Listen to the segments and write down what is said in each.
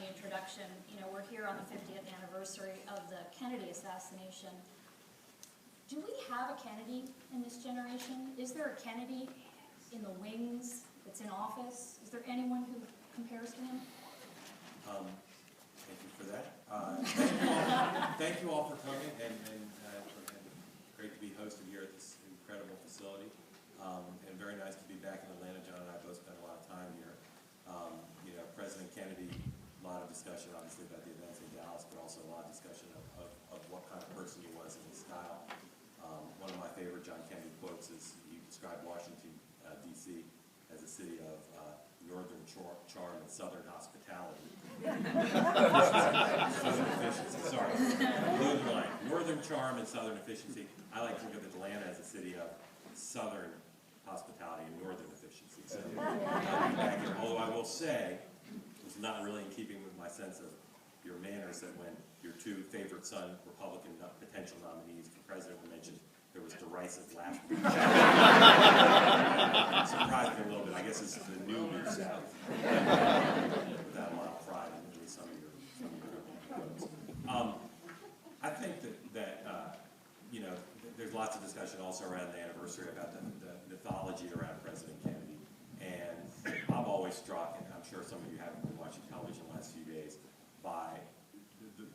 the introduction. You know, we're here on the 50th anniversary of the Kennedy assassination. Do we have a Kennedy in this generation? Is there a Kennedy in the wings that's in office? Is there anyone who compares to him? Thank you for that. Thank you all for coming, and great to be hosted here at this incredible facility. And very nice to be back in Atlanta. John and I both spent a lot of time here. You know, President Kennedy, a lot of discussion obviously about the events in Dallas, but also a lot of discussion of what kind of person he was and his style. One of my favorite John Kennedy quotes is he described Washington, D.C. as a city of northern charm and southern hospitality. Southern efficiency, sorry. Blue line. Northern charm and southern efficiency. I like to think of Atlanta as a city of southern hospitality and northern efficiency. So, although I will say, it was not really in keeping with my sense of your manners that when your two favorite son Republican potential nominees for president were mentioned, there was derisive laughter. Surprised me a little bit. I guess this is the new South. Without a lot of pride in at least some of your quotes. I think that you know, there's lots of discussion also around the anniversary about the mythology around President Kennedy, and I'm always struck, and I'm sure some of you haven't been watching television the last few days, by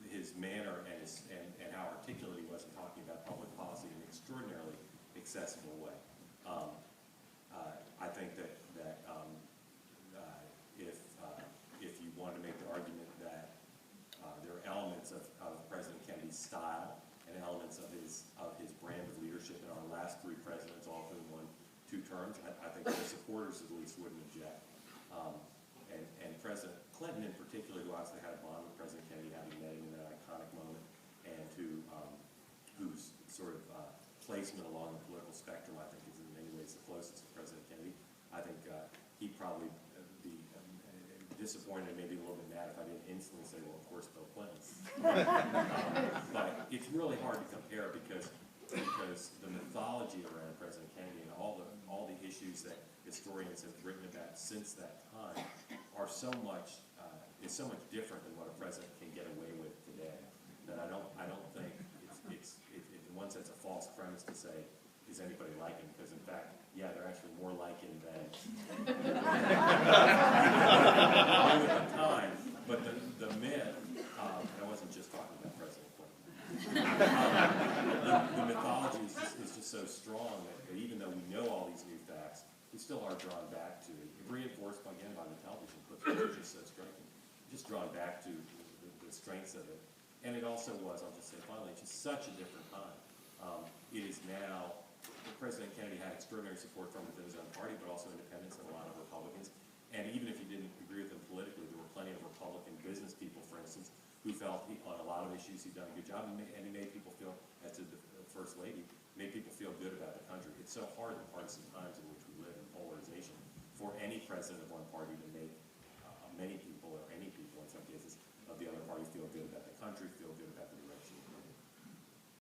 his manner and how articulate he was in talking about public policy in an extraordinarily accessible way. I think that if you want to make the argument that there are elements of President Kennedy's style and elements of his brand of leadership in our last three presidents, all of whom won 2 terms, I think their supporters at least wouldn't object. And President Clinton in particular, who obviously had a bond with President Kennedy, having met him in that iconic moment, and whose sort of placement along the political spectrum, I think, is in many ways the closest to President Kennedy. I think he'd probably be disappointed, maybe a little bit mad if I didn't instantly say, well, of course, Bill Clinton. But it's really hard to compare because the mythology around President Kennedy and all the issues that historians have written about since that time are so much is so much different than what a president can get away with today. That I don't think it's in one sense a false premise to say, is anybody like him? Because in fact, yeah, they're actually more like him than at the time. But the myth, and I wasn't just talking about President Clinton. The mythology is just so strong that even though we know all these new facts, we still are drawn back to it. Reinforced again by the television clips, which are just so striking. Just drawn back to the strengths of it. And it also was, I'll just say finally, just such a different time. It is now, President Kennedy had extraordinary support from within his own party, but also independents and a lot of Republicans. And even if you didn't agree with him politically, there were plenty of Republican business people, for instance, who felt on a lot of issues he'd done a good job, and he made people feel, as did the First Lady, made people feel good about the country. It's so hard in partisan times in which we live in polarization for any president of one party to make many people, or any people in some cases, of the other party feel good about the country,